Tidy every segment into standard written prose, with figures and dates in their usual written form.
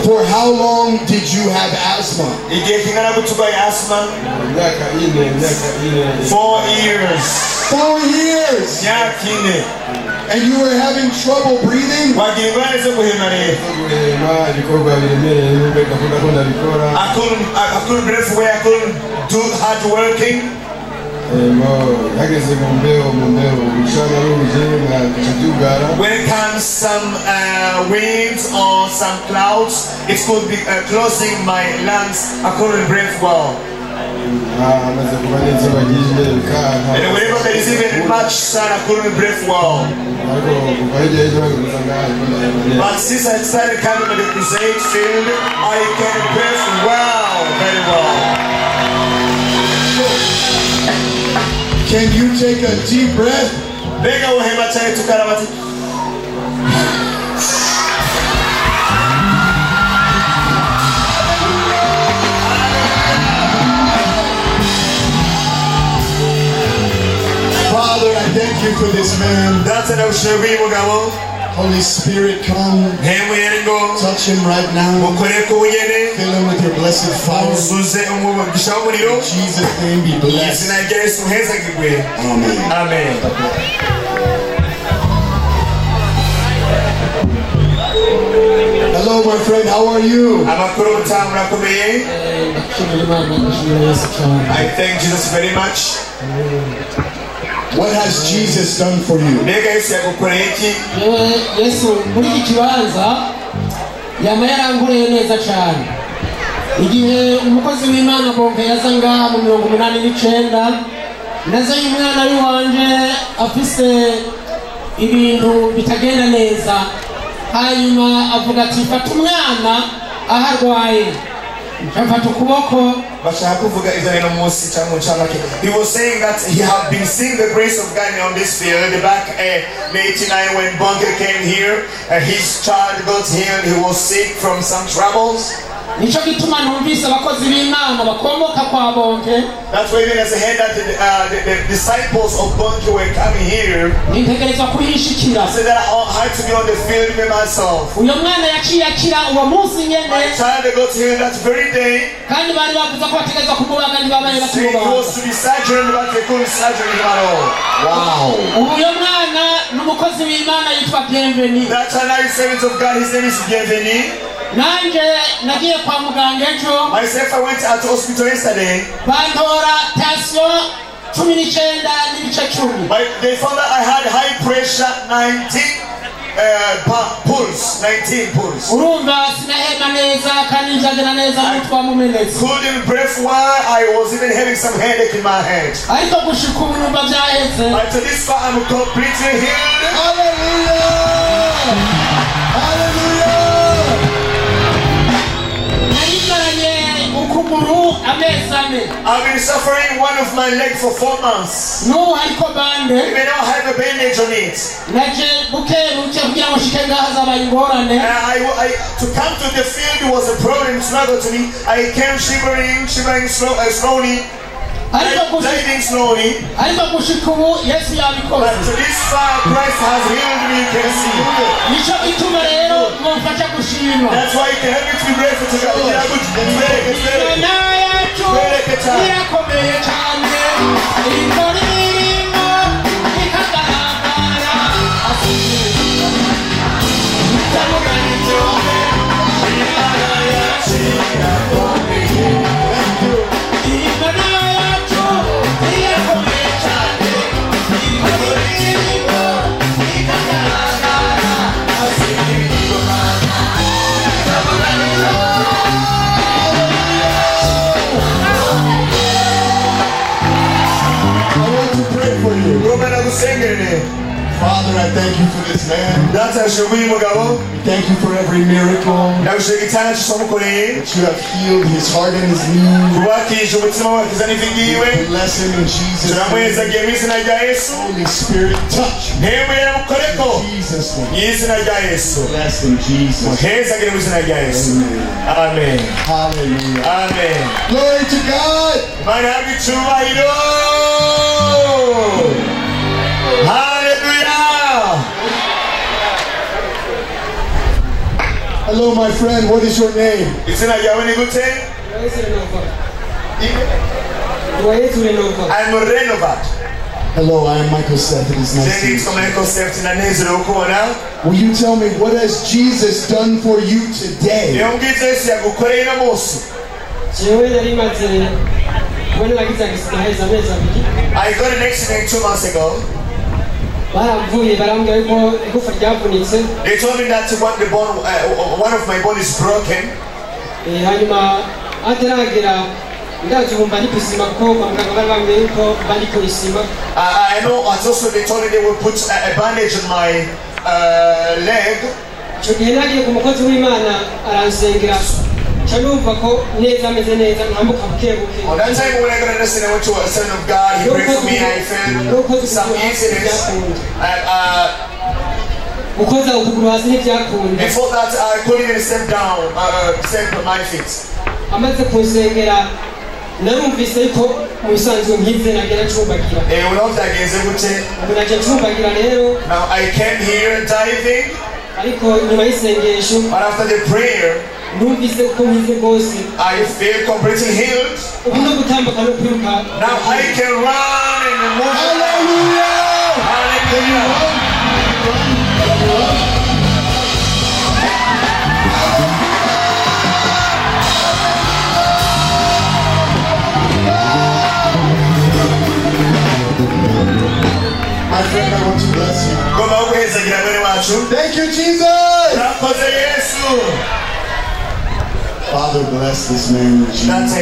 For how long did you have asthma? 4 years. 4 years. Yakini. And you were having trouble breathing? I couldn't breathe away, I couldn't do hard working. When it comes some winds or some clouds, it could be closing my lungs. I couldn't breathe well. And whenever there is even much sun, I couldn't breathe well. But since I started coming to the crusade field, I can breathe well, very well. Can you take a deep breath? Father, I thank you for this man. Holy Spirit, come. Touch him right now. Fill him with your blessed fire. In Jesus' name, be blessed. Amen. Amen. Hello, my friend. How are you? I thank Jesus very much. What has Jesus done for you? Yesu muri iki kibanza yama yaranguriye neza cyane. Igihe umukozi w'Imana bonke yaza ngaha mu 89 nazanye umwana wanje afise ibintu bitagenda neza, hanyuma avuga ati fata umwana aharwaye mfata ukuboko. He was saying that he had been seeing the grace of God on this field back in 89 when Bunker came here. His child got healed. He was sick from some troubles. Nico gituma numvise abakozi b'Imana bakomoka kwa bonke. That's why even as I heard that the disciples of Bunker were coming here, nintegerezwa kuhishikira. I said that I had to be on the field by myself. Uyo mwana yaciye akira uwo munsi nyene. My child got healed that very day. Kandi bari bavuze ko bategezwa kumubaga ndibabaye batubaga. He was to be surgery but they couldn't surgery him at all. Wow. Uyo mwana n'umukozi w'Imana yitwa Bienvenu. That another servant of God, his name is Bienvenu. Nanje nagiye kwa muganga ejo. Myself, I went out to hospital yesterday. Bandora tension 19 n'ibice 10. They found that I had high pressure 19 pulse. Urumva sinahema neza kandi njagena neza mutwa mumenetse. Couldn't breathe while I was even having some headache in my head. Ariko gushika urumva byaheze. But to this far I'm completely healed. Hallelujah! Hallelujah! I've been suffering one of my legs for 4 months. No, I band. Even now I have a bandage on it. To come to the field was a problem, struggle to me. I came shivering slowly. Diving slowly. But to this far, Christ has healed me, you can see. That's why you can help me to be grateful to God. Father, I thank you for this man. Thank you for every miracle that you have healed his heart and his knees. Bless him in Jesus' name. Holy Spirit, touch him. In Jesus' name. Bless in Jesus' name. Amen. Hallelujah. Amen. Glory to God. Hallelujah. Hello, my friend. What is your name? Izina ryawe ni gute? I'm Renovat. Hello, I am Michael Seth. It is nice to meet you. Will you tell me what has Jesus done for you today? I got an accident 2 months ago. They told me that one of my bones is broken. I know also they told me they would put a bandage on my leg. On that time when I got understand I went to a son of God, he prayed for me, I felt some incidents. Before that I couldn't even step down, step on my feet. narumvise ko musanzwe nkize nagera cumbagira now I came here diving, ariko nyuma y'isengesho but after the prayer numvise ko nkize gose I feel completely healed. no gutambuka no kwiruka Now I can run and move. Hallelujah! Hallelujah! My friend, I want to bless you. Thank you, Jesus! Father, bless this man in Jesus.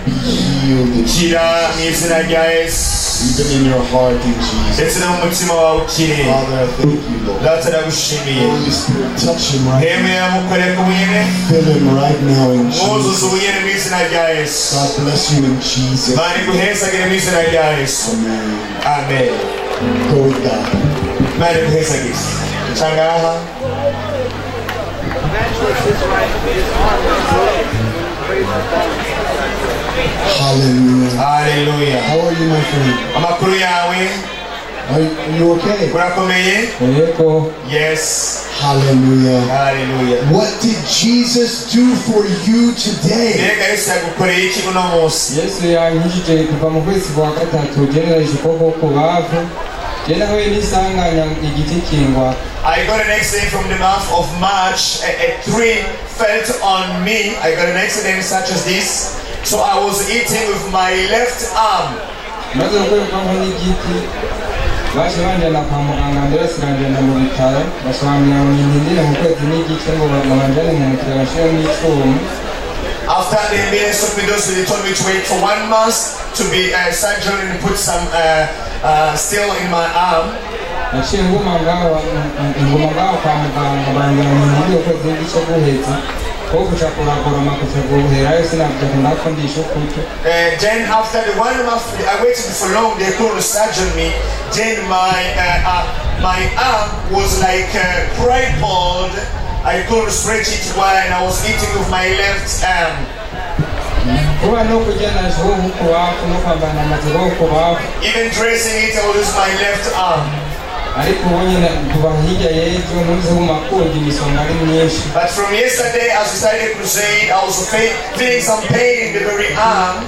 Be healed in Jesus. Even in your heart in Jesus. Father, I thank you, Lord. Holy Spirit, touch him right now. Fill him right now in Jesus. God bless you in Jesus. Amen. Amen. Go with God. Hallelujah. Hallelujah. How are you, my friend? Are you okay? Yes. Hallelujah. Hallelujah. What did Jesus do for you today? Yesu yankijije kuva mu kwezi kwa gatatu genereje kubwoko bafre. I got an accident from the month of March. A tree fell on me. I got an accident such as this. So I was eating with my left arm. After the ambulance took me those, they told me to wait for 1 month to be surgery and put some steel in my arm. Then after the 1 month, I waited for long. They couldn't surgery me. Then my arm was like crippled. I couldn't stretch it while I was eating with my left arm. Even dressing it, I was using my left arm. But from yesterday, as we started crusade, I was feeling some pain in the very arm.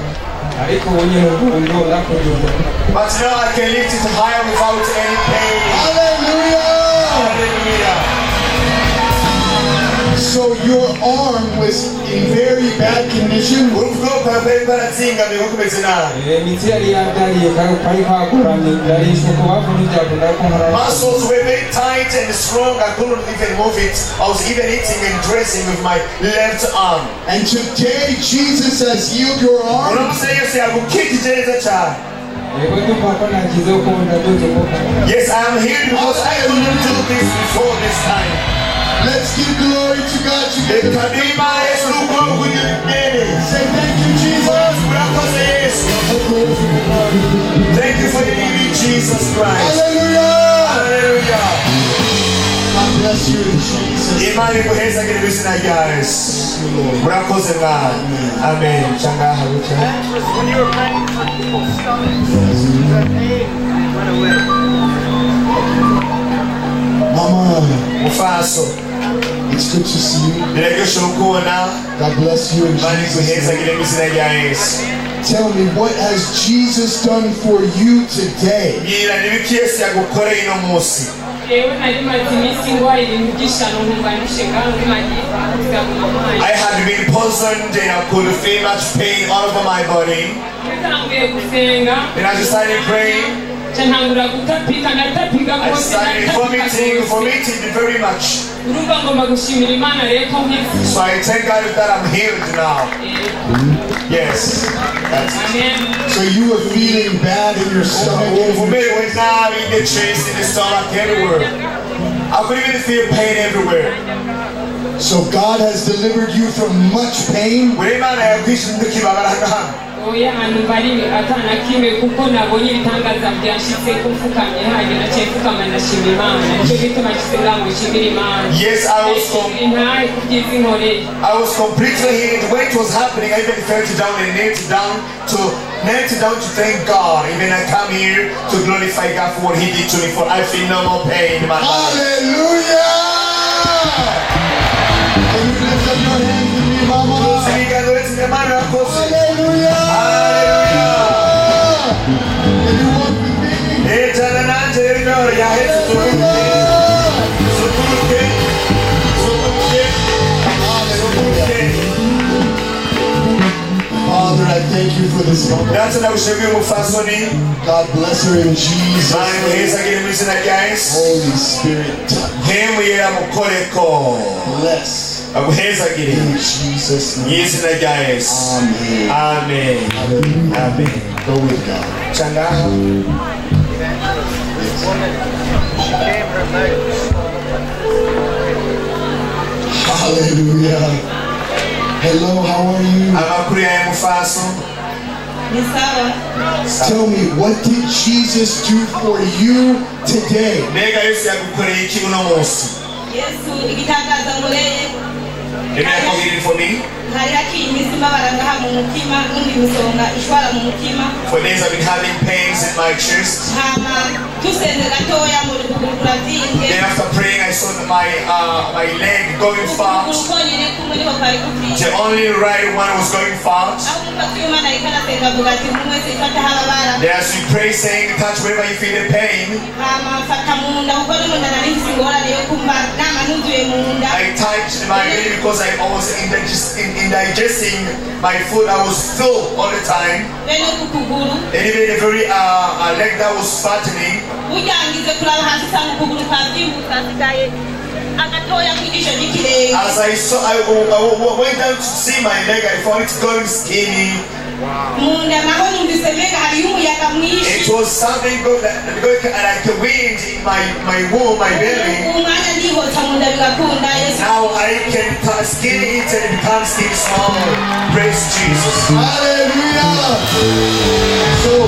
But now I can lift it higher without any pain. Hallelujah! Hallelujah! So your arm was in very bad condition? Muscles were very tight and strong. I couldn't even move it. I was even eating and dressing with my left arm. And today Jesus has healed your arm? Yes, I am here because I couldn't do this before this time. Let's give glory to God together. Say thank you, Jesus. Thank you for the living Jesus Christ. Hallelujah. Hallelujah. God bless you in Jesus. Amen. When you were praying for people's stomachs, that pain went away. Mama. Mufaso. It's good to see you. God bless you in Jesus' name. Tell me, what has Jesus done for you today? I had been poisoned and I could feel much pain all over my body. And I just started praying. I started vomiting very much. So I thank God that I'm healed now. Yes. So you were feeling bad in your stomach? For me, it was now in the chest, in the stomach, everywhere. I could even feel pain everywhere. So God has delivered you from much pain? Yes, I was completely healed. When it was happening, I even felt down and knelt down to thank God. Even I come here to glorify God for what He did to me, for I feel no more pain in my body. Hallelujah! Can you lift up your hands to me, Mama? Hallelujah! Can you walk with me? Father, I thank you for this moment. God bless her in Jesus' name. Holy Spirit, bless. In Jesus' name. Amen. Amen. Amen. Go with God. Hallelujah. Hello, how are you? Tell me, what did Jesus do for you today? For me? For days I've been having pains in my chest. Then after praying I saw my leg going fast. The only right one was going fast. Then as we pray saying, touch wherever you feel the pain. I touched my belly because I was indigesting my food. I was full all the time. And even the very leg that was fattening. As I saw, I went down to see my leg. I found it going skinny. It was something going like a wind in my womb, my belly. Now I can skin it and it becomes still small. Praise Jesus. Hallelujah. So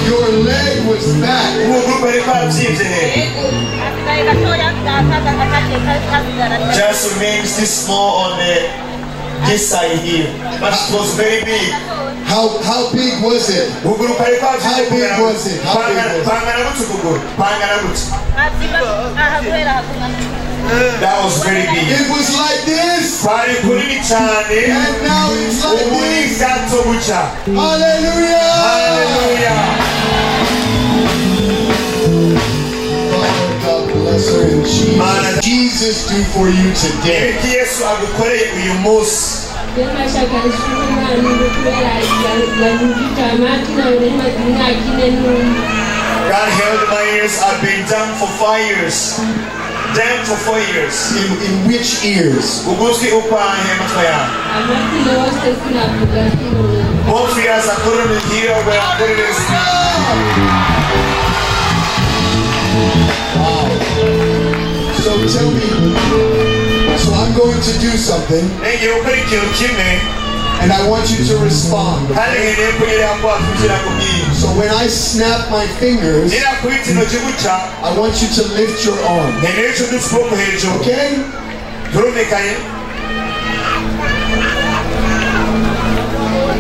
your leg was fat. Just remains this small on this side here, but it was very big. How big was it? How big was it? That was very big. It was like this. And now it's like this. Hallelujah. Hallelujah. Father, God bless her in Jesus. Jesus do for you today. God held my ears. I've been down for 5 years. Down for 4 years. In which ears? Both ears I couldn't hear where I couldn't speak. Wow. So tell me. So I'm going to do something. And I want you to respond. Okay? So when I snap my fingers, I want you to lift your arm. Okay?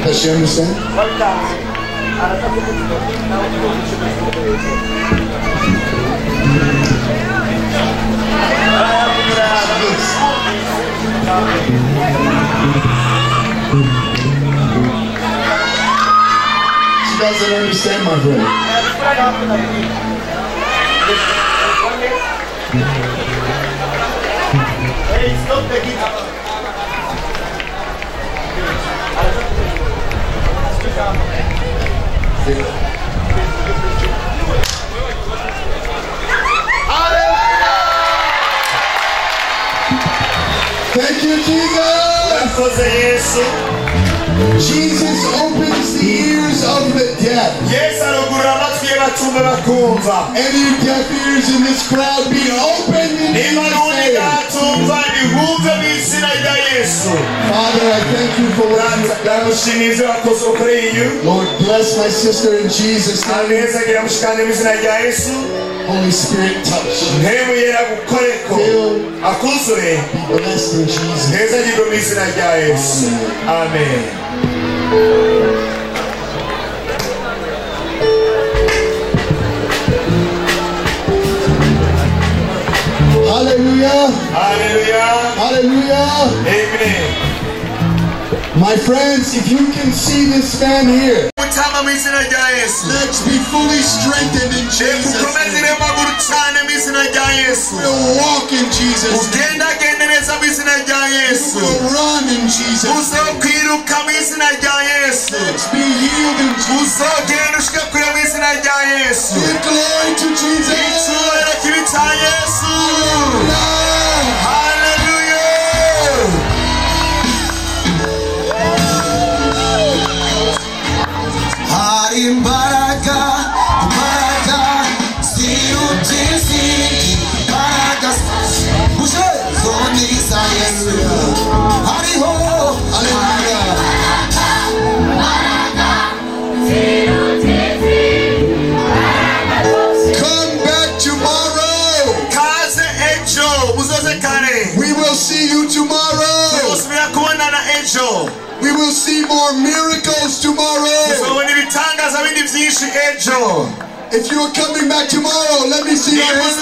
Does she understand? don't understand, my friend. Hey, stop the guitar. Thank you, Jesus. Jesus opens the ears of the deaf. Any deaf ears in this crowd be opened in Jesus' name. Father, I thank you for what you've done. Lord, bless my sister in Jesus' name. Holy Spirit, touch. Fill. Be blessed in Jesus' name. Amen. Hallelujah. Hallelujah. Hallelujah. Amen. My friends, if you can see this man here, Let's be fully strengthened in Jesus' name. We'll walk in Jesus' name. We'll run in Jesus' name. Let's be healed in Jesus' name. Give glory to Jesus. Imbaraga, siutisi, imbaraga, bushe, zoniza Yesu, hariho, hallelujah. Come back tomorrow. We will see you tomorrow. We will see more miracles tomorrow. If you are coming back tomorrow, let me see your hands.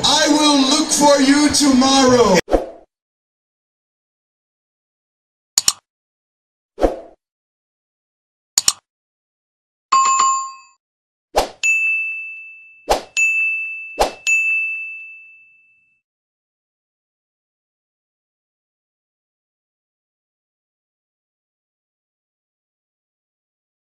I will look for you tomorrow.